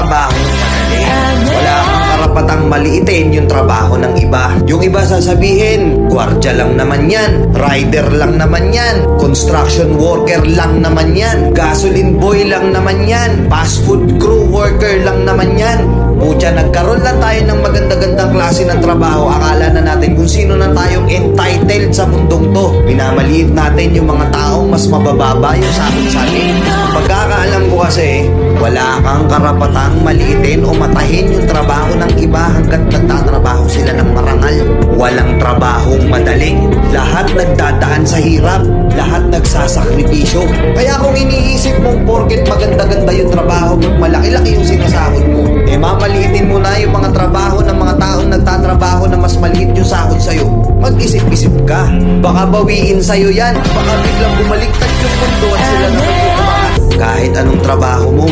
trabaho madali. Wala kang karapatang maliitin yung trabaho ng iba. Yung iba sasabihin, gwardiya lang naman yan, rider lang naman yan, construction worker lang naman yan, gasoline boy lang naman yan, fast food crew worker lang naman yan. Pucha, nagkaroon lang tayo ng maganda-gandang klase ng trabaho. Akala na natin kung sino na tayong entitled sa mundong to. Minamaliit natin yung mga taong mas mabababa yung sahod sa atin. Pagkakaalam ko kasi, wala kang karapatang maliitin o matahin yung trabaho ng iba hanggat nagtatrabaho sila ng marangal. Walang trabahong madali. Lahat nagdadaan sa hirap. Lahat nagsasakripisyo. Kaya kung iniisip mong porket maganda-ganda yung trabaho mo, malaki-laki yung sinasahod mo, mamaliitin mo na yung mga trabaho ng mga taong nagtatrabaho na mas maliit yung sahod sa'yo. Mag-isip-isip ka. Baka bawiin sa'yo yan. Baka biglang bumaliktad yung mundo at sila naman yung umangat. Kahit anong trabaho mo,